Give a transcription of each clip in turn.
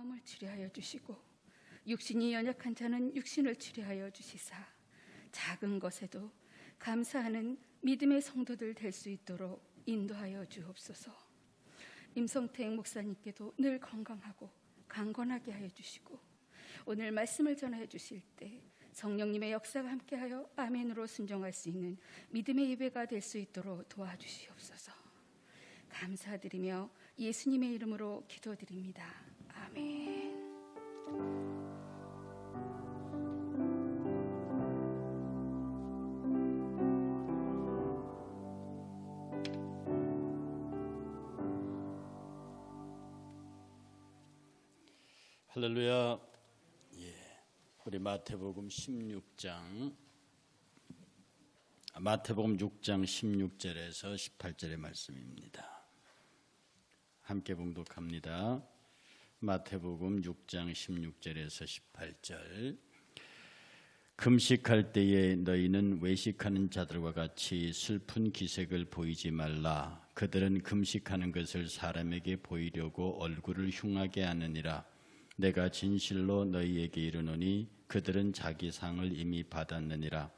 마음을 치료하여 주시고 육신이 연약한 자는 육신을 치료하여 주시사 작은 것에도 감사하는 믿음의 성도들 될 수 있도록 인도하여 주옵소서. 임성택 목사님께도 늘 건강하고 강건하게 하여 주시고 오늘 말씀을 전하여 주실 때 성령님의 역사가 함께하여 아멘으로 순종할 수 있는 믿음의 예배가 될 수 있도록 도와주시옵소서. 감사드리며 예수님의 이름으로 기도드립니다. 아멘. 할렐루야. 우리 마태복음 6장 16절에서 18절의 말씀입니다. 함께 봉독합니다. 마태복음 6장 16절에서 18절. 금식할 때에 너희는 외식하는 자들과 같이 슬픈 기색을 보이지 말라. 그들은 금식하는 것을 사람에게 보이려고 얼굴을 흉하게 하느니라. 내가 진실로 너희에게 이르노니 그들은 자기 상을 이미 받았느니라.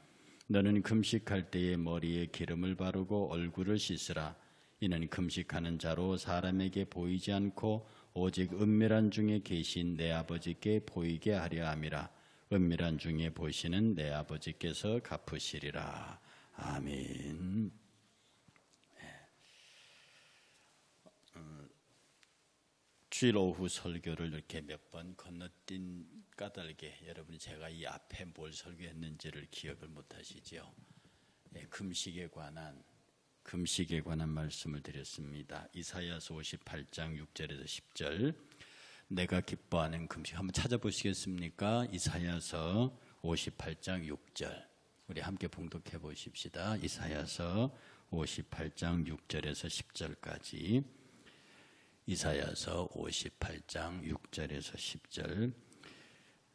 너는 금식할 때에 머리에 기름을 바르고 얼굴을 씻으라. 이는 금식하는 자로 사람에게 보이지 않고 오직 은밀한 중에 계신 내 아버지께 보이게 하려 함이라. 은밀한 중에 보시는 내 아버지께서 갚으시리라. 아멘. 주일 오후 설교를 이렇게 몇 번 건너뛴 까닭에 여러분이 제가 이 앞에 뭘 설교했는지를 기억을 못하시죠? 금식에 관한 말씀을 드렸습니다. 이사야서 58장 6절에서 10절. 내가 기뻐하는 금식 한번 찾아보시겠습니까? 이사야서 58장 6절. 우리 함께 봉독해 보십시다. 이사야서 58장 6절에서 10절까지. 이사야서 58장 6절에서 10절.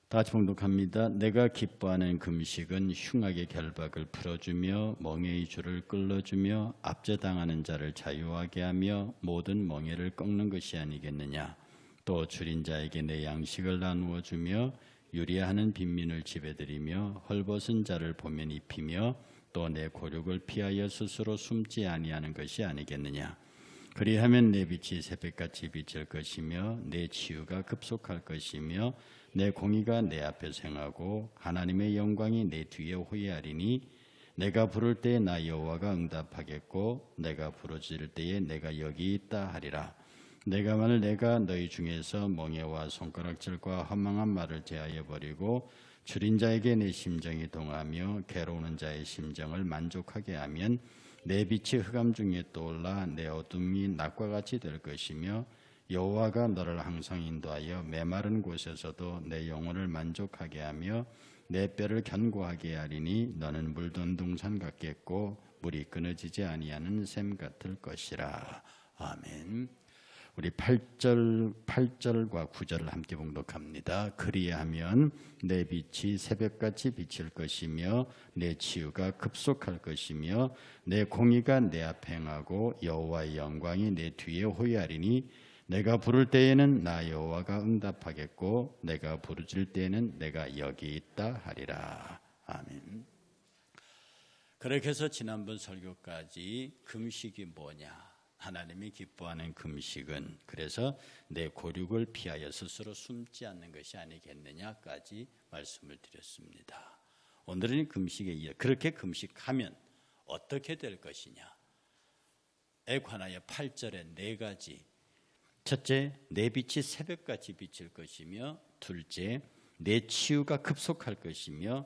다 같이 봉독합니다. 내가 기뻐하는 금식은 흉악의 결박을 풀어주며 멍에의 줄을 끌어주며 압제당하는 자를 자유하게 하며 모든 멍에를 꺾는 것이 아니겠느냐. 또 줄인 자에게 내 양식을 나누어 주며 유리하는 빈민을 지배드리며 헐벗은 자를 보면 입히며 또 내 고륙을 피하여 스스로 숨지 아니하는 것이 아니겠느냐. 그리하면 내 빛이 새벽같이 비칠 것이며 내 치유가 급속할 것이며 내 공의가 내 앞에서 행하고 하나님의 영광이 내 뒤에 호위하리니 내가 부를 때에 나 여호와가 응답하겠고 내가 부르짖을 때에 내가 여기 있다 하리라. 내가 만일 내가 너희 중에서 멍에와 손가락질과 허망한 말을 제하여 버리고 줄인 자에게 내 심정이 동하며 괴로우는 자의 심정을 만족하게 하면 내 빛이 흑암 중에 떠올라 내 어둠이 낮과 같이 될 것이며 여호와가 너를 항상 인도하여 메마른 곳에서도 내 영혼을 만족하게 하며 내 뼈를 견고하게 하리니 너는 물든 동산 같겠고 물이 끊어지지 아니하는 샘 같을 것이라. 아멘. 우리 8절과 9절을 함께 봉독합니다. 그리하면 내 빛이 새벽같이 비칠 것이며 내 치유가 급속할 것이며 내 공의가 내 앞에 행하고 여호와의 영광이 내 뒤에 호위하리니 내가 부를 때에는 나 여호와가 응답하겠고 내가 부르짖을 때에는 내가 여기 있다 하리라. 아멘. 그렇게 해서 지난번 설교까지 금식이 뭐냐, 하나님이 기뻐하는 금식은 그래서 내 고륙을 피하여 스스로 숨지 않는 것이 아니겠느냐까지 말씀을 드렸습니다. 오늘은 금식에 이어 그렇게 금식하면 어떻게 될 것이냐에 관하여 8절에 4가지. 첫째, 내 빛이 새벽같이 비칠 것이며, 둘째, 내 치유가 급속할 것이며,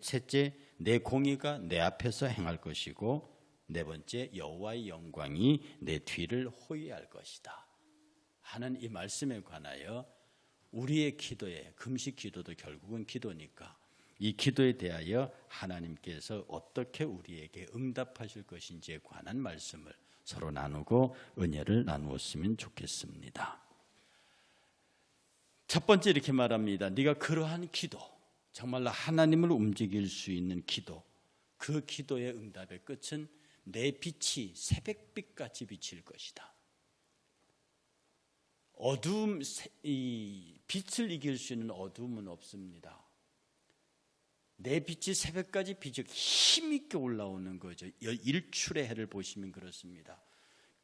셋째, 내 공의가 내 앞에서 행할 것이고, 네 번째, 여호와의 영광이 내 뒤를 호위할 것이다 하는 이 말씀에 관하여 우리의 기도에, 금식 기도도 결국은 기도니까 이 기도에 대하여 하나님께서 어떻게 우리에게 응답하실 것인지에 관한 말씀을 서로 나누고 은혜를 나누었으면 좋겠습니다. 첫 번째 이렇게 말합니다. 네가 그러한 기도, 정말로 하나님을 움직일 수 있는 기도, 그 기도의 응답의 끝은 내 빛이 새벽빛같이 비칠 것이다. 이 빛을 이길 수 있는 어둠은 없습니다. 내 빛이 새벽까지 비추고 힘있게 올라오는 거죠. 일출의 해를 보시면 그렇습니다.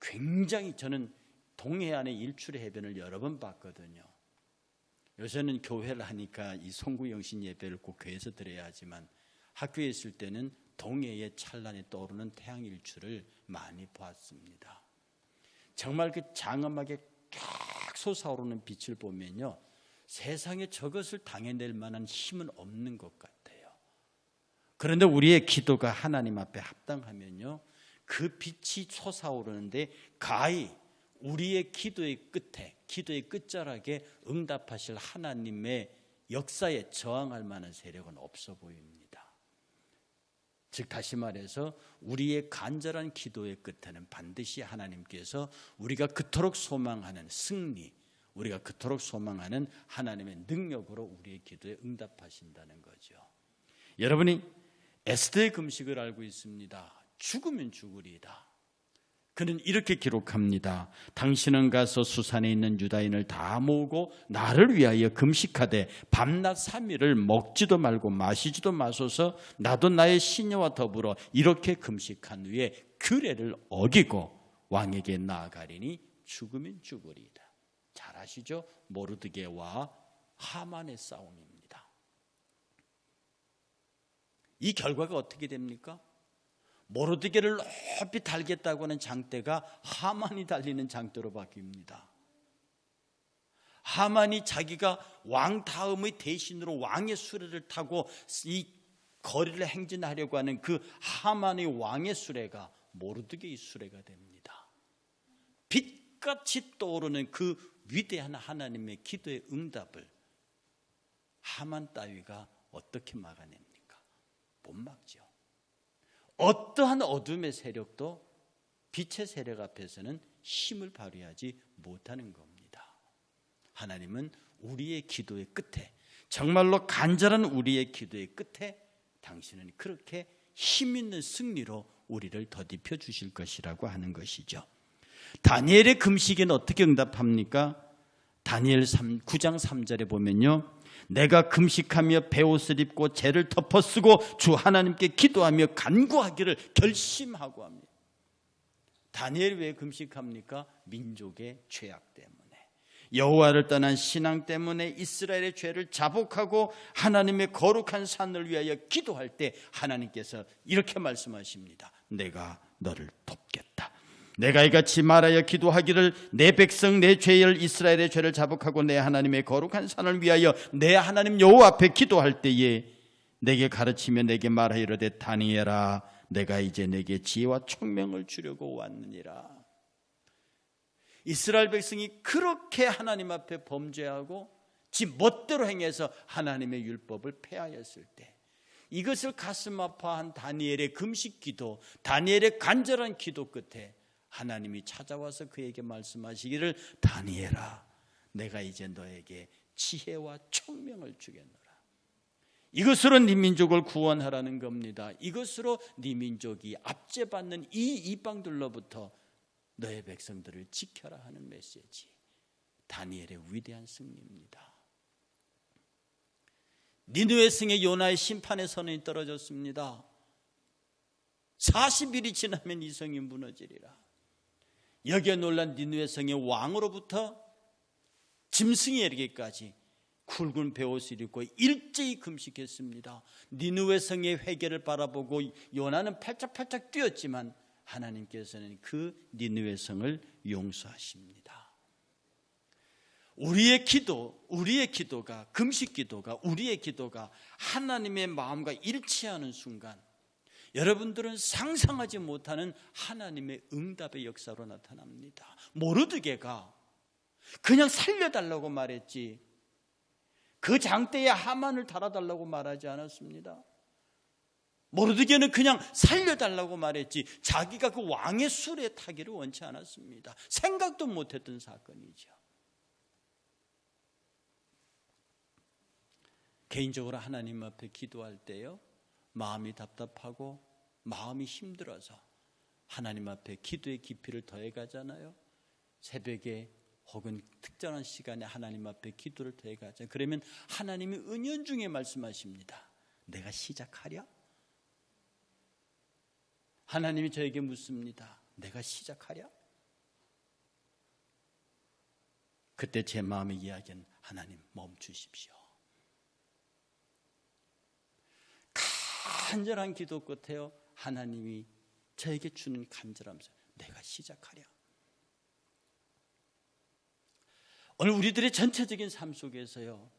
굉장히 저는 동해안의 일출의 해변을 여러 번 봤거든요. 요새는 교회를 하니까 이 송구영신 예배를 꼭 교회에서 드려야 하지만 학교에 있을 때는 동해에 찬란히 떠오르는 태양 일출을 많이 보았습니다. 정말 그 장엄하게 쫙 솟아오르는 빛을 보면요, 세상에 저것을 당해낼 만한 힘은 없는 것 같아요. 그런데 우리의 기도가 하나님 앞에 합당하면요, 그 빛이 솟아오르는데 가히 우리의 기도의 끝에, 기도의 끝자락에 응답하실 하나님의 역사에 저항할 만한 세력은 없어 보입니다. 즉 다시 말해서 우리의 간절한 기도의 끝에는 반드시 하나님께서 우리가 그토록 소망하는 승리, 우리가 그토록 소망하는 하나님의 능력으로 우리의 기도에 응답하신다는 거죠. 여러분이 에스더의 금식을 알고 있습니다. 죽으면 죽으리이다. 그는 이렇게 기록합니다. 당신은 가서 수산에 있는 유다인을 다 모으고 나를 위하여 금식하되 밤낮 3일을 먹지도 말고 마시지도 마소서. 나도 나의 시녀와 더불어 이렇게 금식한 후에 규례를 어기고 왕에게 나아가리니 죽으면 죽으리이다. 잘 아시죠? 모르드게와 하만의 싸움입니다. 이 결과가 어떻게 됩니까? 모르드게를 높이 달겠다고 하는 장대가 하만이 달리는 장대로 바뀝니다. 하만이 자기가 왕 다음의 대신으로 왕의 수레를 타고 이 거리를 행진하려고 하는 그 하만의 왕의 수레가 모르드게의 수레가 됩니다. 빛같이 떠오르는 그 위대한 하나님의 기도의 응답을 하만 따위가 어떻게 막아냅니까? 못 막죠. 어떠한 어둠의 세력도 빛의 세력 앞에서는 힘을 발휘하지 못하는 겁니다. 하나님은 우리의 기도의 끝에, 정말로 간절한 우리의 기도의 끝에 당신은 그렇게 힘 있는 승리로 우리를 더딥혀 주실 것이라고 하는 것이죠. 다니엘의 금식에는 어떻게 응답합니까? 다니엘 9장 3절에 보면요, 내가 금식하며 베옷을 입고 죄를 덮어쓰고 주 하나님께 기도하며 간구하기를 결심하고 합니다. 다니엘이 왜 금식합니까? 민족의 죄악 때문에, 여호와를 떠난 신앙 때문에 이스라엘의 죄를 자복하고 하나님의 거룩한 산을 위하여 기도할 때 하나님께서 이렇게 말씀하십니다. 내가 너를 돕겠다. 내가 이같이 말하여 기도하기를 내 백성 내 죄를 이스라엘의 죄를 자복하고 내 하나님의 거룩한 산을 위하여 내 하나님 여호와 앞에 기도할 때에 내게 가르치며 내게 말하여 이르되 다니엘아 내가 이제 내게 지혜와 총명을 주려고 왔느니라. 이스라엘 백성이 그렇게 하나님 앞에 범죄하고 지 멋대로 행해서 하나님의 율법을 폐하였을 때 이것을 가슴 아파한 다니엘의 금식 기도, 다니엘의 간절한 기도 끝에 하나님이 찾아와서 그에게 말씀하시기를 다니엘아 내가 이제 너에게 지혜와 총명을 주겠노라. 이것으로 네 민족을 구원하라는 겁니다. 이것으로 네 민족이 압제받는 이 이방들로부터 너의 백성들을 지켜라 하는 메시지, 다니엘의 위대한 승리입니다. 니느웨 성에 요나의 심판의 선언이 떨어졌습니다. 40일이 지나면 이 성이 무너지리라. 여기에 놀란 니느웨 성의 왕으로부터 짐승에게까지 굵은 베옷을 입고 일제히 금식했습니다. 니느웨 성의 회개를 바라보고 요나는 팔짝팔짝 뛰었지만 하나님께서는 그 니느웨 성을 용서하십니다. 우리의 기도가, 금식 기도가, 우리의 기도가 하나님의 마음과 일치하는 순간 여러분들은 상상하지 못하는 하나님의 응답의 역사로 나타납니다. 모르드게가 그냥 살려달라고 말했지 그 장대에 하만을 달아달라고 말하지 않았습니다. 모르드게는 그냥 살려달라고 말했지 자기가 그 왕의 수레에 타기를 원치 않았습니다. 생각도 못했던 사건이죠. 개인적으로 하나님 앞에 기도할 때요, 마음이 답답하고 마음이 힘들어서 하나님 앞에 기도의 깊이를 더해가잖아요. 새벽에 혹은 특정한 시간에 하나님 앞에 기도를 드려가자. 그러면 하나님이 은연중에 말씀하십니다. 내가 시작하랴? 하나님이 저에게 묻습니다. 내가 시작하랴? 그때 제 마음의 이야기는 하나님 멈추십시오. 간절한 기도 끝에요. 하나님이 저에게 주는 간절함에서 내가 시작하랴. 오늘 우리들의 전체적인 삶 속에서요,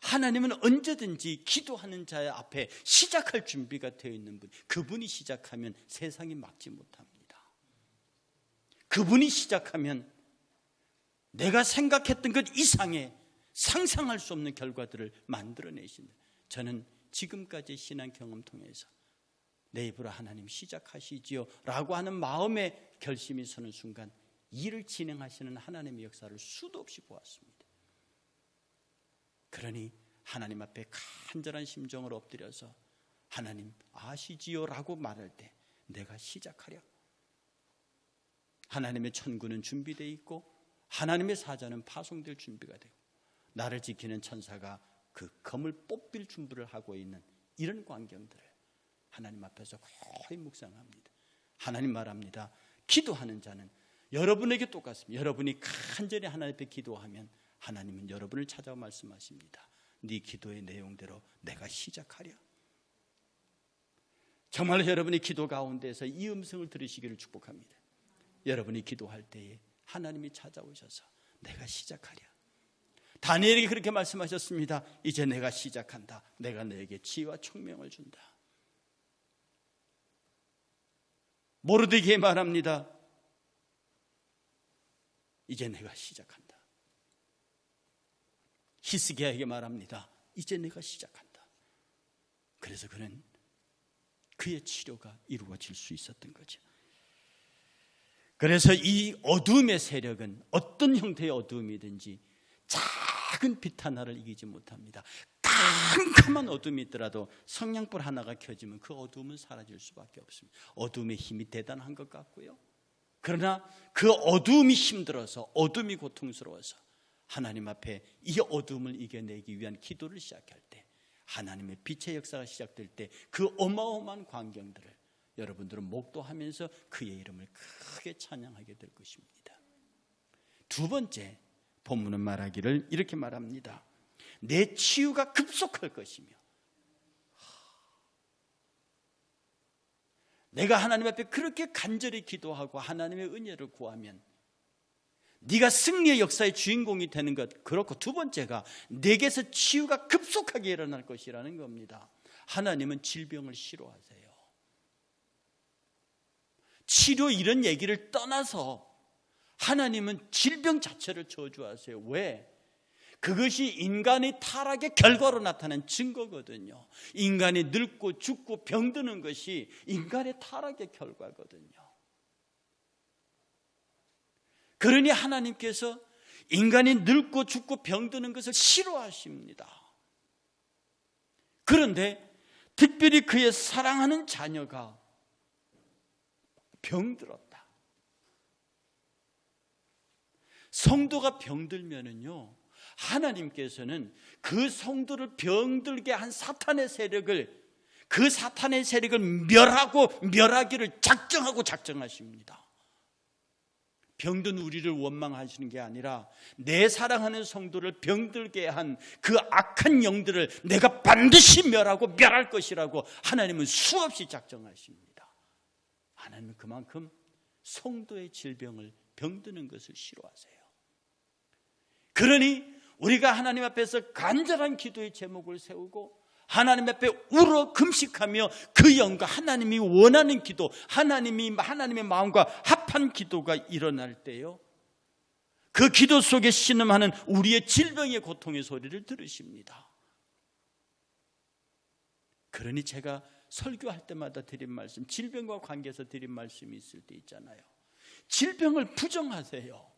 하나님은 언제든지 기도하는 자의 앞에 시작할 준비가 되어 있는 분, 그분이 시작하면 세상이 막지 못합니다. 그분이 시작하면 내가 생각했던 것 이상의 상상할 수 없는 결과들을 만들어내신다. 저는 지금까지 신앙 경험 통해서 내 입으로 하나님 시작하시지요 라고 하는 마음의 결심이 서는 순간 일을 진행하시는 하나님의 역사를 수도 없이 보았습니다. 그러니 하나님 앞에 간절한 심정을 엎드려서 하나님 아시지요 라고 말할 때 내가 시작하랴. 하나님의 천군은 준비되어 있고 하나님의 사자는 파송될 준비가 되고 나를 지키는 천사가 그 검을 뽑힐 준비를 하고 있는 이런 광경들을 하나님 앞에서 거의 묵상합니다. 하나님 말합니다. 기도하는 자는 여러분에게 똑같습니다. 여러분이 간절히 하나님 앞에 기도하면 하나님은 여러분을 찾아와 말씀하십니다. 네 기도의 내용대로 내가 시작하랴. 정말 여러분이 기도 가운데서 이 음성을 들으시기를 축복합니다. 여러분이 기도할 때에 하나님이 찾아오셔서 내가 시작하랴. 다니엘에게 그렇게 말씀하셨습니다. 이제 내가 시작한다. 내가 너에게 지혜와 총명을 준다. 모르드게에 말합니다. 이제 내가 시작한다. 히스기야에게 말합니다. 이제 내가 시작한다. 그래서 그는 그의 치료가 이루어질 수 있었던 거죠. 그래서 이 어둠의 세력은 어떤 형태의 어둠이든지 작은 빛 하나를 이기지 못합니다. 깜깜한 어둠이 있더라도 성냥불 하나가 켜지면 그 어둠은 사라질 수밖에 없습니다. 어둠의 힘이 대단한 것 같고요. 그러나 그 어둠이 힘들어서 어둠이 고통스러워서 하나님 앞에 이 어둠을 이겨내기 위한 기도를 시작할 때 하나님의 빛의 역사가 시작될 때 그 어마어마한 광경들을 여러분들은 목도하면서 그의 이름을 크게 찬양하게 될 것입니다. 두 번째, 본문은 말하기를 이렇게 말합니다. 내 치유가 급속할 것이며, 내가 하나님 앞에 그렇게 간절히 기도하고 하나님의 은혜를 구하면 네가 승리의 역사의 주인공이 되는 것, 그렇고 두 번째가 내게서 치유가 급속하게 일어날 것이라는 겁니다. 하나님은 질병을 싫어하세요. 치료 이런 얘기를 떠나서 하나님은 질병 자체를 저주하세요. 왜? 그것이 인간의 타락의 결과로 나타난 증거거든요. 인간이 늙고 죽고 병드는 것이 인간의 타락의 결과거든요. 그러니 하나님께서 인간이 늙고 죽고 병드는 것을 싫어하십니다. 그런데 특별히 그의 사랑하는 자녀가 병들었다. 성도가 병들면은요, 하나님께서는 그 성도를 병들게 한 사탄의 세력을, 그 사탄의 세력을 멸하기를 작정하십니다. 병든 우리를 원망하시는 게 아니라 내 사랑하는 성도를 병들게 한 그 악한 영들을 내가 반드시 멸할 것이라고 하나님은 수없이 작정하십니다. 하나님은 그만큼 성도의 질병을 병드는 것을 싫어하세요. 그러니 우리가 하나님 앞에서 간절한 기도의 제목을 세우고 하나님 앞에 울어 금식하며 그 영과 하나님이 원하는 기도, 하나님의 마음과 합한 기도가 일어날 때요, 그 기도 속에 신음하는 우리의 질병의 고통의 소리를 들으십니다. 그러니 제가 설교할 때마다 드린 말씀, 질병과 관계해서 드린 말씀이 있을 때 있잖아요. 질병을 부정하세요.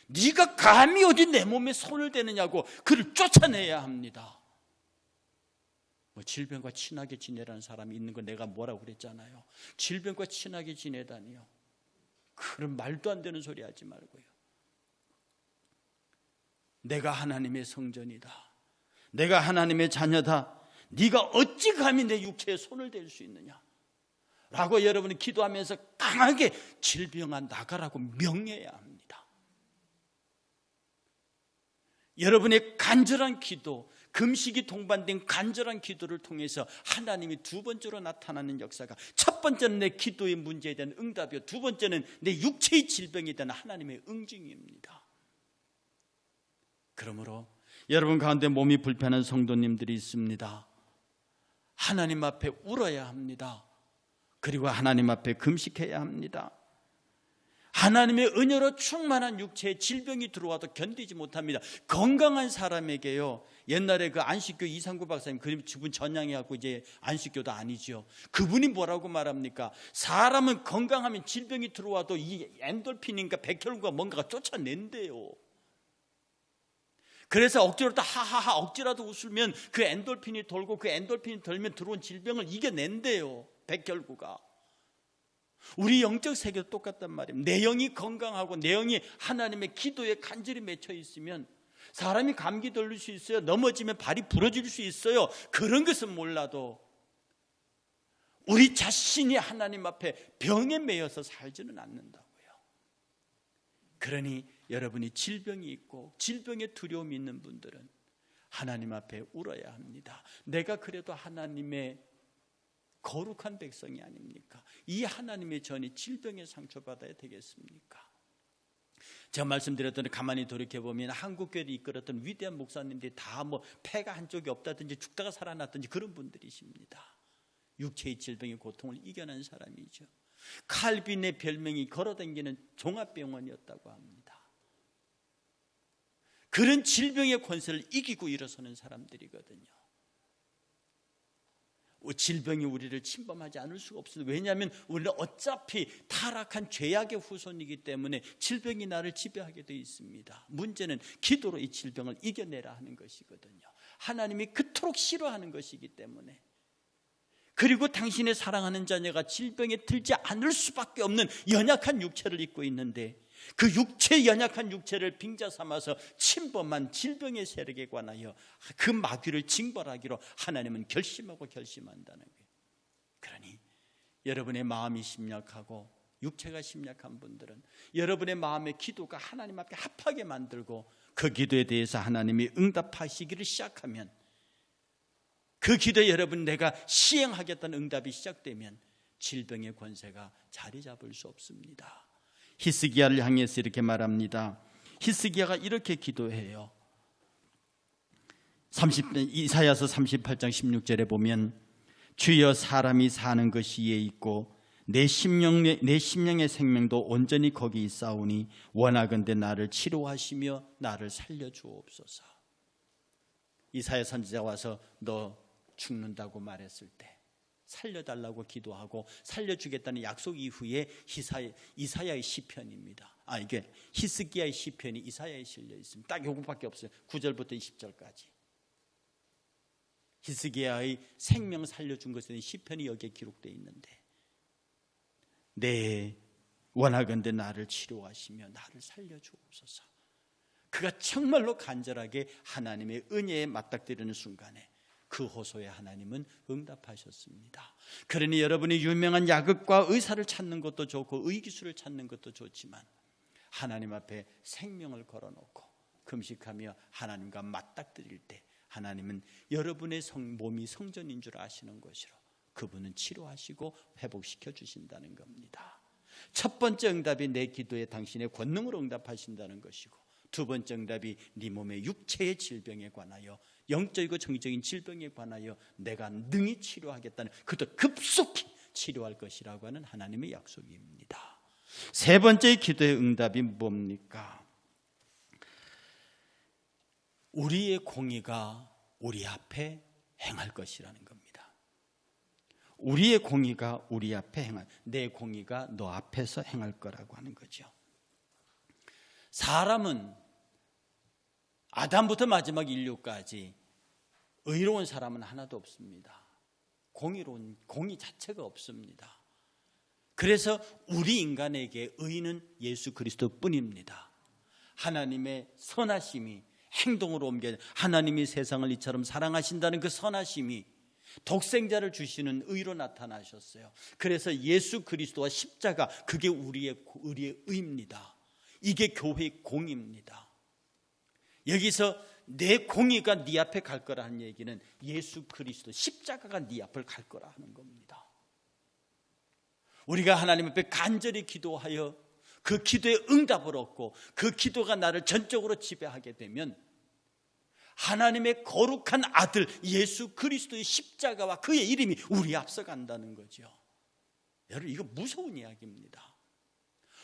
네가 감히 어디 내 몸에 손을 대느냐고 그를 쫓아내야 합니다. 질병과 친하게 지내라는 사람이 있는 거 내가 뭐라고 그랬잖아요. 질병과 친하게 지내다니요, 그런 말도 안 되는 소리 하지 말고요. 내가 하나님의 성전이다. 내가 하나님의 자녀다. 네가 어찌 감히 내 육체에 손을 댈 수 있느냐 라고 여러분이 기도하면서 강하게 질병아 나가라고 명해야 합니다. 여러분의 간절한 기도, 금식이 동반된 간절한 기도를 통해서 하나님이 두 번째로 나타나는 역사가, 첫 번째는 내 기도의 문제에 대한 응답이요, 두 번째는 내 육체의 질병에 대한 하나님의 응징입니다. 그러므로 여러분 가운데 몸이 불편한 성도님들이 있습니다. 하나님 앞에 울어야 합니다. 그리고 하나님 앞에 금식해야 합니다. 하나님의 은혜로 충만한 육체에 질병이 들어와도 견디지 못합니다. 건강한 사람에게요, 옛날에 그 안식교 이상구 박사님, 그분 전향해갖고 이제 안식교도 아니죠. 그분이 뭐라고 말합니까? 사람은 건강하면 질병이 들어와도 이 엔돌핀인가 백혈구가 뭔가가 쫓아낸대요. 그래서 억지로 또 하하하 억지라도 웃으면 그 엔돌핀이 돌고, 그 엔돌핀이 돌면 들어온 질병을 이겨낸대요, 백혈구가. 우리 영적 세계도 똑같단 말이에요. 내 영이 건강하고 내 영이 하나님의 기도에 간절히 맺혀 있으면 사람이 감기 걸릴 수 있어요. 넘어지면 발이 부러질 수 있어요. 그런 것은 몰라도 우리 자신이 하나님 앞에 병에 매여서 살지는 않는다고요. 그러니 여러분이 질병이 있고 질병에 두려움이 있는 분들은 하나님 앞에 울어야 합니다. 내가 그래도 하나님의 거룩한 백성이 아닙니까? 이 하나님의 전이 질병에 상처받아야 되겠습니까? 제가 말씀드렸더니 가만히 돌이켜보면 한국교회를 이끌었던 위대한 목사님들이 다 뭐 폐가 한쪽이 없다든지 죽다가 살아났든지 그런 분들이십니다. 육체의 질병의 고통을 이겨낸 사람이죠. 칼빈의 별명이 걸어다니는 종합병원이었다고 합니다. 그런 질병의 권세를 이기고 일어서는 사람들이거든요. 질병이 우리를 침범하지 않을 수가 없습니다. 왜냐하면 우리는 어차피 타락한 죄악의 후손이기 때문에 질병이 나를 지배하게 되어 있습니다. 문제는 기도로 이 질병을 이겨내라 하는 것이거든요. 하나님이 그토록 싫어하는 것이기 때문에. 그리고 당신의 사랑하는 자녀가 질병에 들지 않을 수밖에 없는 연약한 육체를 입고 있는데, 그 연약한 육체를 빙자 삼아서 침범한 질병의 세력에 관하여 그 마귀를 징벌하기로 하나님은 결심한다는 거예요. 그러니 여러분의 마음이 심약하고 육체가 심약한 분들은 여러분의 마음의 기도가 하나님 앞에 합하게 만들고 그 기도에 대해서 하나님이 응답하시기를 시작하면, 그 기도에 여러분 내가 시행하겠다는 응답이 시작되면 질병의 권세가 자리 잡을 수 없습니다. 히스기야를 향해서 이렇게 말합니다. 히스기야가 이렇게 기도해요. 이사야서 38장 16절에 보면, 주여 사람이 사는 것이 이에 있고 내 심령의 생명도 온전히 거기 있사오니 원하건대 나를 치료하시며 나를 살려주옵소서. 이사야 선지자가 와서 너 죽는다고 말했을 때 살려달라고 기도하고 살려주겠다는 약속 이후에 이사야의 시편입니다. 이게 히스기야의 시편이 이사야에 실려 있습니다. 딱 요것밖에 없어요. 9절부터 20절까지. 히스기야의 생명 살려준 것에 대한 시편이 여기에 기록되어 있는데, 네 원하건대 나를 치료하시며 나를 살려주옵소서. 그가 정말로 간절하게 하나님의 은혜에 맞닥뜨리는 순간에 그 호소에 하나님은 응답하셨습니다. 그러니 여러분이 유명한 약과 의사를 찾는 것도 좋고 의기술을 찾는 것도 좋지만 하나님 앞에 생명을 걸어놓고 금식하며 하나님과 맞닥뜨릴 때 하나님은 여러분의 몸이 성전인 줄 아시는 것이로 그분은 치료하시고 회복시켜 주신다는 겁니다. 첫 번째 응답이 내 기도에 당신의 권능으로 응답하신다는 것이고, 두 번째 응답이 네 몸의 육체의 질병에 관하여, 영적이고 정적인 질병에 관하여 내가 능히 치료하겠다는, 그것도 급속히 치료할 것이라고 하는 하나님의 약속입니다. 세 번째 기도의 응답이 뭡니까? 우리의 공의가 우리 앞에 행할 것이라는 겁니다. 우리의 공의가 우리 앞에 내 공의가 너 앞에서 행할 거라고 하는 거죠. 사람은 아담부터 마지막 인류까지 의로운 사람은 하나도 없습니다. 공의 자체가 없습니다. 그래서 우리 인간에게 의는 예수 그리스도 뿐입니다. 하나님의 선하심이 행동으로 옮겨 하나님이 세상을 이처럼 사랑하신다는 그 선하심이 독생자를 주시는 의로 나타나셨어요. 그래서 예수 그리스도와 십자가, 그게 우리의 의입니다. 이게 교회의 공입니다. 여기서 내 공의가 네 앞에 갈 거라는 얘기는 예수 그리스도 십자가가 네 앞을 갈 거라 하는 겁니다. 우리가 하나님 앞에 간절히 기도하여 그 기도에 응답을 얻고 그 기도가 나를 전적으로 지배하게 되면 하나님의 거룩한 아들 예수 그리스도의 십자가와 그의 이름이 우리 앞서간다는 거죠. 여러분, 이거 무서운 이야기입니다.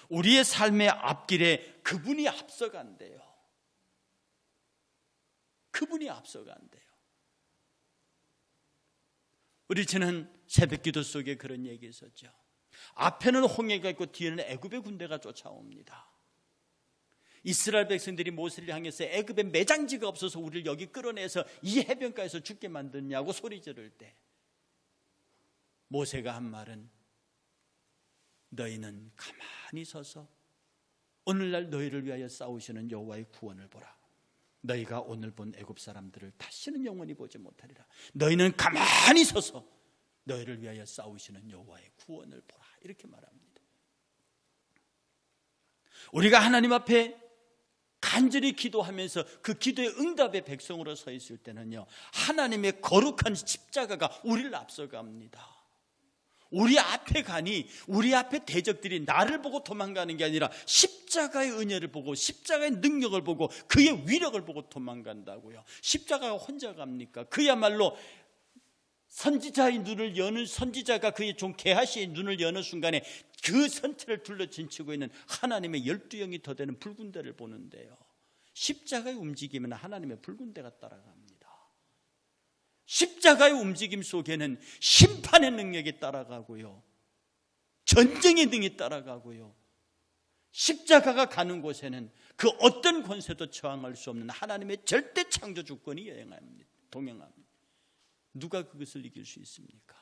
우리의 삶의 앞길에 그분이 앞서간대요. 그분이 앞서간대요. 우리 지난 새벽기도 속에 그런 얘기 있었죠. 앞에는 홍해가 있고 뒤에는 애굽의 군대가 쫓아옵니다. 이스라엘 백성들이 모세를 향해서 애굽에 매장지가 없어서 우리를 여기 끌어내서 이 해변가에서 죽게 만드냐고 소리 지를 때 모세가 한 말은, 너희는 가만히 서서 오늘날 너희를 위하여 싸우시는 여호와의 구원을 보라. 너희가 오늘 본 애굽 사람들을 다시는 영원히 보지 못하리라. 너희는 가만히 서서 너희를 위하여 싸우시는 여호와의 구원을 보라. 이렇게 말합니다. 우리가 하나님 앞에 간절히 기도하면서 그 기도의 응답의 백성으로 서 있을 때는요, 하나님의 거룩한 십자가가 우리를 앞서갑니다. 우리 앞에 가니 우리 앞에 대적들이 나를 보고 도망가는 게 아니라 십자가의 은혜를 보고 십자가의 능력을 보고 그의 위력을 보고 도망간다고요. 십자가가 혼자 갑니까? 그야말로 선지자의 눈을 여는, 선지자가 그의 종 게하시의 눈을 여는 순간에 그 선체를 둘러 진치고 있는 하나님의 12영이 더 되는 붉은 대를 보는데요, 십자가의 움직임은 하나님의 붉은 대가 따라갑니다. 십자가의 움직임 속에는 심판의 능력이 따라가고요, 전쟁의 능이 따라가고요, 십자가가 가는 곳에는 그 어떤 권세도 저항할 수 없는 하나님의 절대 창조 주권이 동행합니다. 누가 그것을 이길 수 있습니까?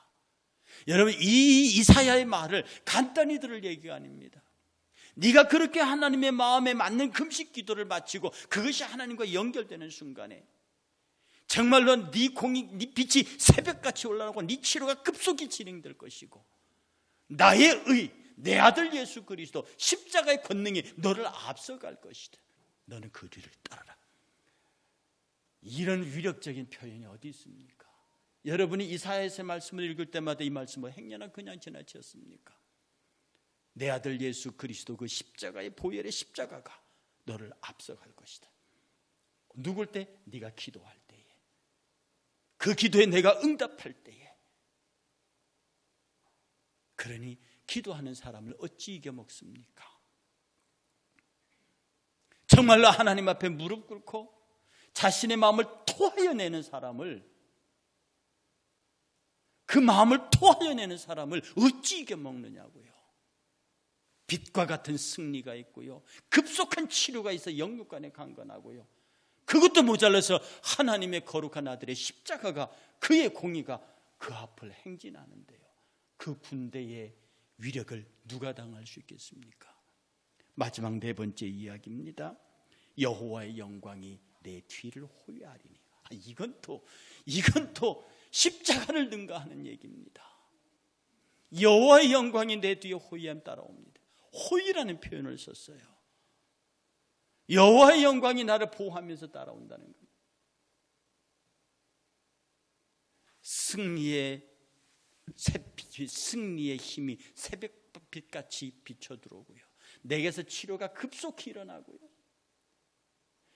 여러분, 이 이사야의 말을 간단히 들을 얘기가 아닙니다. 네가 그렇게 하나님의 마음에 맞는 금식 기도를 마치고 그것이 하나님과 연결되는 순간에 정말로 네 빛이 새벽같이 올라오고 네 치료가 급속히 진행될 것이고, 나의 의, 내 아들 예수 그리스도 십자가의 권능이 너를 앞서갈 것이다. 너는 그 뒤를 따라라. 이런 위력적인 표현이 어디 있습니까? 여러분이 이사야의 말씀을 읽을 때마다 이 말씀을 행여나 그냥 지나쳤습니까? 내 아들 예수 그리스도 그 십자가의 보혈의 십자가가 너를 앞서갈 것이다. 누굴 때? 네가 기도할 때에, 그 기도에 내가 응답할 때에. 그러니 기도하는 사람을 어찌 이겨먹습니까? 정말로 하나님 앞에 무릎 꿇고 자신의 마음을 토하여 내는 사람을, 그 마음을 토하여 내는 사람을 어찌 이겨먹느냐고요. 빛과 같은 승리가 있고요, 급속한 치료가 있어 영육간에 강건하고요, 그것도 모자라서 하나님의 거룩한 아들의 십자가가, 그의 공의가 그 앞을 행진하는데요, 그 군대의 위력을 누가 당할 수 있겠습니까? 마지막 네 번째 이야기입니다. 여호와의 영광이 내 뒤를 호위하리니. 이건 또 십자가를 능가하는 얘기입니다. 여호와의 영광이 내 뒤에 호위함 따라옵니다. 호위라는 표현을 썼어요. 여호와의 영광이 나를 보호하면서 따라온다는 겁니다. 승리의 힘이 새벽빛같이 비춰들어오고요, 내게서 치료가 급속히 일어나고요,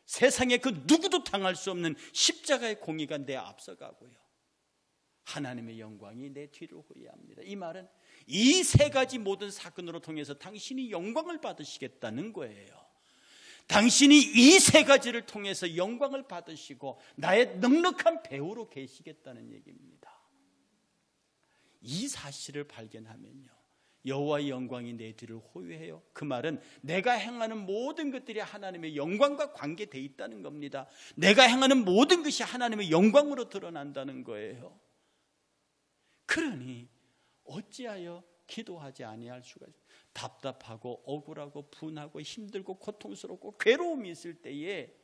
세상에 그 누구도 당할 수 없는 십자가의 공의가 내 앞서가고요, 하나님의 영광이 내 뒤를 호위합니다. 이 말은 이 세 가지 모든 사건으로 통해서 당신이 영광을 받으시겠다는 거예요. 당신이 이 세 가지를 통해서 영광을 받으시고 나의 넉넉한 배우로 계시겠다는 얘기입니다. 이 사실을 발견하면요, 여호와의 영광이 내 뒤를 호위해요. 그 말은 내가 행하는 모든 것들이 하나님의 영광과 관계되어 있다는 겁니다. 내가 행하는 모든 것이 하나님의 영광으로 드러난다는 거예요. 그러니 어찌하여 기도하지 아니할 수가 있어요? 답답하고 억울하고 분하고 힘들고 고통스럽고 괴로움이 있을 때에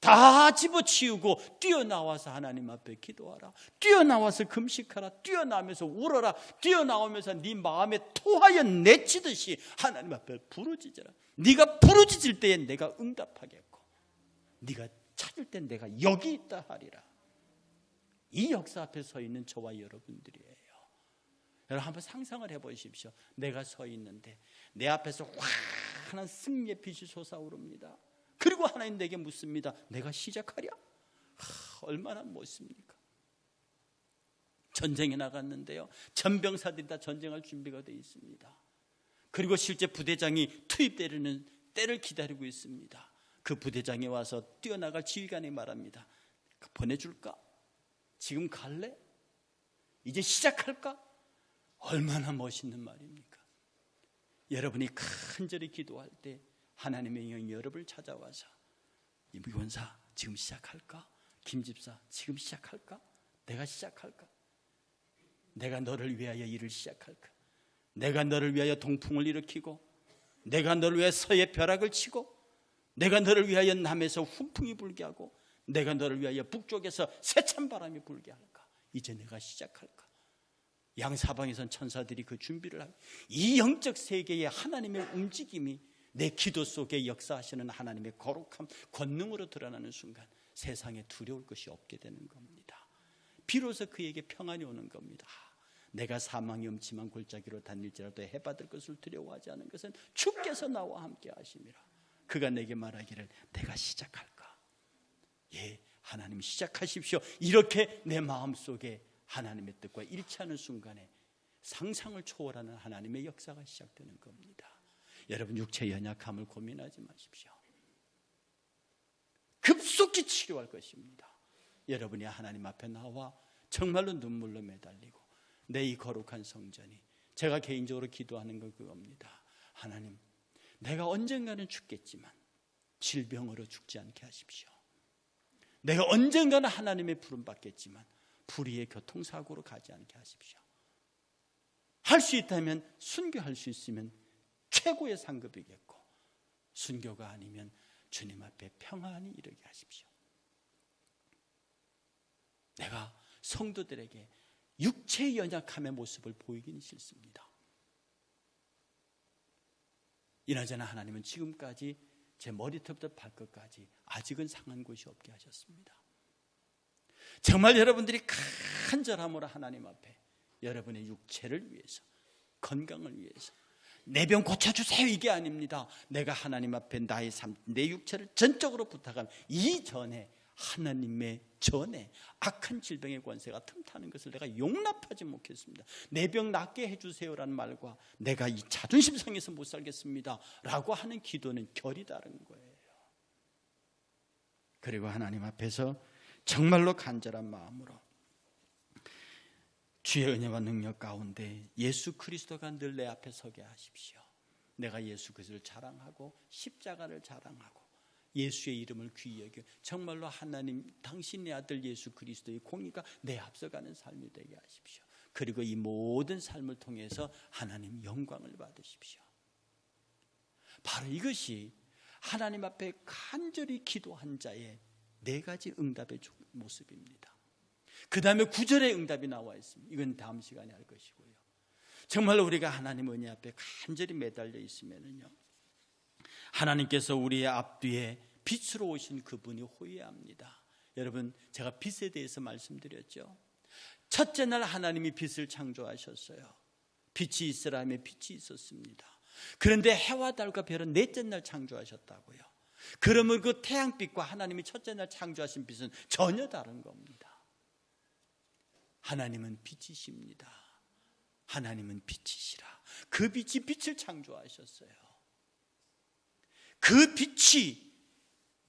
다 집어치우고 뛰어나와서 하나님 앞에 기도하라. 뛰어나와서 금식하라. 뛰어나오면서 울어라. 뛰어나오면서 네 마음에 토하여 내치듯이 하나님 앞에 부르짖어라. 네가 부르짖을 때에 내가 응답하겠고 네가 찾을 때 내가 여기 있다 하리라. 이 역사 앞에 서 있는 저와 여러분들이에요. 여러분 한번 상상을 해보십시오. 내가 서 있는데 내 앞에서 환한 승리의 빛이 솟아오릅니다. 그리고 하나님 내게 묻습니다. 내가 시작하랴? 얼마나 멋있습니까? 전쟁에 나갔는데요, 전병사들이 다 전쟁할 준비가 되어 있습니다. 그리고 실제 부대장이 투입되려는 때를 기다리고 있습니다. 그 부대장이 와서 뛰어나갈 지휘관이 말합니다. 보내줄까? 지금 갈래? 이제 시작할까? 얼마나 멋있는 말입니까? 여러분이 간절히 기도할 때 하나님의 영이 여러분을 찾아와서 이무권사 지금 시작할까? 김집사 지금 시작할까? 내가 시작할까? 내가 너를 위하여 일을 시작할까? 내가 너를 위하여 동풍을 일으키고 내가 너를 위하여 서해 벼락을 치고 내가 너를 위하여 남에서 훈풍이 불게 하고 내가 너를 위하여 북쪽에서 세찬 바람이 불게 할까? 이제 내가 시작할까? 양사방에선 천사들이 그 준비를 하고 이 영적 세계의 하나님의 움직임이 내 기도 속에 역사하시는 하나님의 거룩함, 권능으로 드러나는 순간 세상에 두려울 것이 없게 되는 겁니다. 비로소 그에게 평안이 오는 겁니다. 내가 사망의 음침한 골짜기로 다닐지라도 해받을 것을 두려워하지 않은 것은 주께서 나와 함께 하심이라. 그가 내게 말하기를 내가 시작할까? 예, 하나님 시작하십시오. 이렇게 내 마음속에 하나님의 뜻과 일치하는 순간에 상상을 초월하는 하나님의 역사가 시작되는 겁니다. 여러분 육체의 연약함을 고민하지 마십시오. 급속히 치료할 것입니다. 여러분이 하나님 앞에 나와 정말로 눈물로 매달리고 내 이 거룩한 성전이 제가 개인적으로 기도하는 건 그겁니다. 하나님, 내가 언젠가는 죽겠지만 질병으로 죽지 않게 하십시오. 내가 언젠가는 하나님의 부름 받겠지만 불의의 교통사고로 가지 않게 하십시오. 할 수 있다면 순교할 수 있으면 최고의 상급이겠고 순교가 아니면 주님 앞에 평안히 이르게 하십시오. 내가 성도들에게 육체의 연약함의 모습을 보이기는 싫습니다. 이나저나 하나님은 지금까지 제 머리털부터 발끝까지 아직은 상한 곳이 없게 하셨습니다. 정말 여러분들이 간절함으로 하나님 앞에 여러분의 육체를 위해서, 건강을 위해서 내 병 고쳐주세요 이게 아닙니다. 내가 하나님 앞에 나의 삶, 내 육체를 전적으로 부탁하면 이전에 하나님의 전에 악한 질병의 권세가 틈타는 것을 내가 용납하지 못했습니다. 내 병 낫게 해주세요라는 말과 내가 이 자존심 상해서 못 살겠습니다 라고 하는 기도는 결이 다른 거예요. 그리고 하나님 앞에서 정말로 간절한 마음으로 주의 은혜와 능력 가운데 예수 그리스도가 늘 내 앞에 서게 하십시오. 내가 예수 그리스도를 자랑하고 십자가를 자랑하고 예수의 이름을 귀히 여겨 정말로 하나님 당신의 아들 예수 그리스도의 공의가 내 앞서가는 삶이 되게 하십시오. 그리고 이 모든 삶을 통해서 하나님 영광을 받으십시오. 바로 이것이 하나님 앞에 간절히 기도한 자의 네 가지 응답의 모습입니다. 그 다음에 9절의 응답이 나와 있습니다. 이건 다음 시간에 할 것이고요. 정말로 우리가 하나님 은혜 앞에 간절히 매달려 있으면요, 하나님께서 우리의 앞뒤에 빛으로 오신 그분이 호위합니다. 여러분, 제가 빛에 대해서 말씀드렸죠. 첫째 날 하나님이 빛을 창조하셨어요. 빛이 있으라 하며 빛이 있었습니다. 그런데 해와 달과 별은 넷째 날 창조하셨다고요. 그러면 그 태양빛과 하나님이 첫째 날 창조하신 빛은 전혀 다른 겁니다. 하나님은 빛이십니다. 하나님은 빛이시라. 그 빛이 빛을 창조하셨어요. 그 빛이,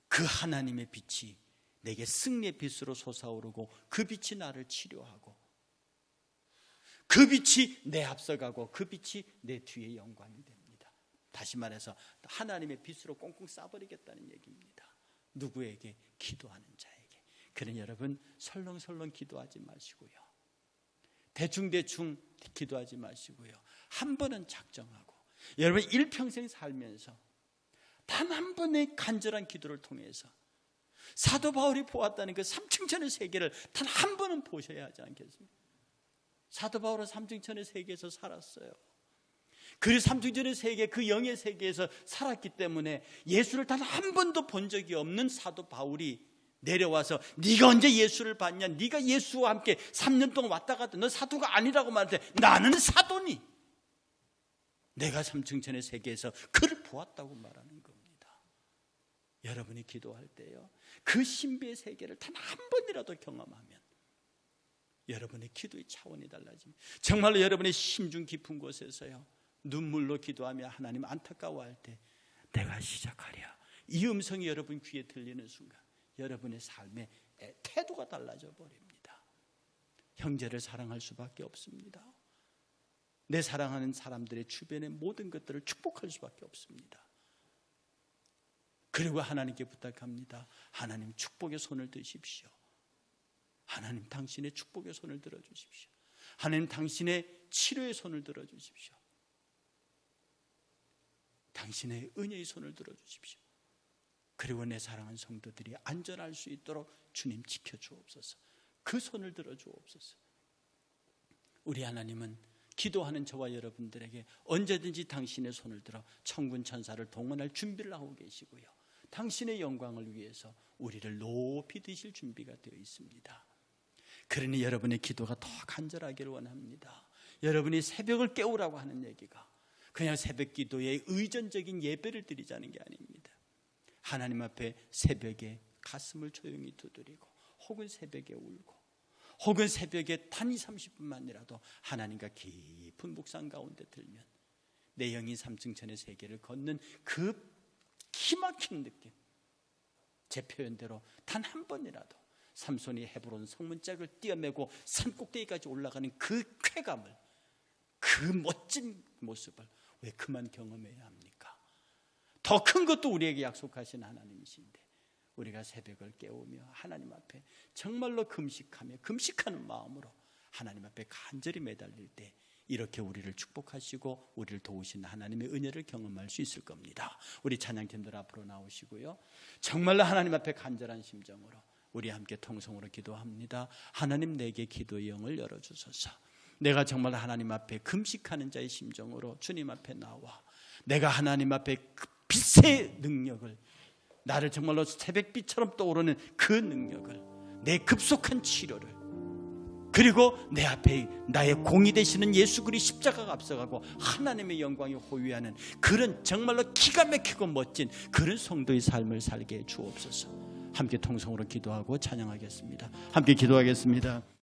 그 하나님의 빛이 내게 승리의 빛으로 솟아오르고 그 빛이 나를 치료하고 그 빛이 내 앞서가고 그 빛이 내 뒤에 영광이 됩니다. 다시 말해서 하나님의 빛으로 꽁꽁 싸버리겠다는 얘기입니다. 누구에게? 기도하는 자에게. 그러니 여러분 설렁설렁 기도하지 마시고요, 대충대충 기도하지 마시고요, 한 번은 작정하고 여러분 일평생 살면서 단 한 번의 간절한 기도를 통해서 사도 바울이 보았다는 그 삼층천의 세계를 단 한 번은 보셔야 하지 않겠습니까? 사도 바울은 삼층천의 세계에서 살았어요. 그 삼층천의 세계, 그 영의 세계에서 살았기 때문에 예수를 단 한 번도 본 적이 없는 사도 바울이 내려와서 네가 언제 예수를 봤냐? 네가 예수와 함께 3년 동안 왔다 갔다 너 사도가 아니라고 말할 때 나는 사도니 내가 삼층천의 세계에서 그를 보았다고 말하는 겁니다. 여러분이 기도할 때요, 그 신비의 세계를 단 한 번이라도 경험하면 여러분의 기도의 차원이 달라집니다. 정말로 여러분의 심중 깊은 곳에서요, 눈물로 기도하며 하나님 안타까워할 때 내가 시작하랴, 이 음성이 여러분 귀에 들리는 순간 여러분의 삶의 태도가 달라져 버립니다. 형제를 사랑할 수밖에 없습니다. 내 사랑하는 사람들의 주변의 모든 것들을 축복할 수밖에 없습니다. 그리고 하나님께 부탁합니다. 하나님 축복의 손을 드십시오. 하나님 당신의 축복의 손을 들어주십시오. 하나님 당신의 치료의 손을 들어주십시오. 당신의 은혜의 손을 들어주십시오. 그리고 내 사랑하는 성도들이 안전할 수 있도록 주님 지켜주옵소서. 그 손을 들어주옵소서. 우리 하나님은 기도하는 저와 여러분들에게 언제든지 당신의 손을 들어 천군 천사를 동원할 준비를 하고 계시고요, 당신의 영광을 위해서 우리를 높이 드실 준비가 되어 있습니다. 그러니 여러분의 기도가 더 간절하기를 원합니다. 여러분이 새벽을 깨우라고 하는 얘기가 그냥 새벽 기도에 의존적인 예배를 드리자는 게 아닙니다. 하나님 앞에 새벽에 가슴을 조용히 두드리고, 혹은 새벽에 울고, 혹은 새벽에 단 20-30분만이라도 하나님과 깊은 묵상 가운데 들면 내 영이 삼층천의 세계를 걷는 그 기막힌 느낌, 제 표현대로 단 한 번이라도 삼손이 헤브론 성문짝을 뛰어매고 산꼭대기까지 올라가는 그 쾌감을, 그 멋진 모습을 왜 그만 경험해야 합니까? 더 큰 것도 우리에게 약속하신 하나님이신데 우리가 새벽을 깨우며 하나님 앞에 정말로 금식하는 마음으로 하나님 앞에 간절히 매달릴 때 이렇게 우리를 축복하시고 우리를 도우신 하나님의 은혜를 경험할 수 있을 겁니다. 우리 찬양팀들 앞으로 나오시고요, 정말로 하나님 앞에 간절한 심정으로 우리 함께 통성으로 기도합니다. 하나님, 내게 기도의 영을 열어주소서. 내가 정말 하나님 앞에 금식하는 자의 심정으로 주님 앞에 나와 내가 하나님 앞에 그 빛의 능력을, 나를 정말로 새벽빛처럼 떠오르는 그 능력을, 내 급속한 치료를, 그리고 내 앞에 나의 공이 되시는 예수 그리스도 십자가가 앞서가고 하나님의 영광이 호위하는 그런 정말로 기가 막히고 멋진 그런 성도의 삶을 살게 해 주옵소서. 함께 통성으로 기도하고 찬양하겠습니다. 함께 기도하겠습니다.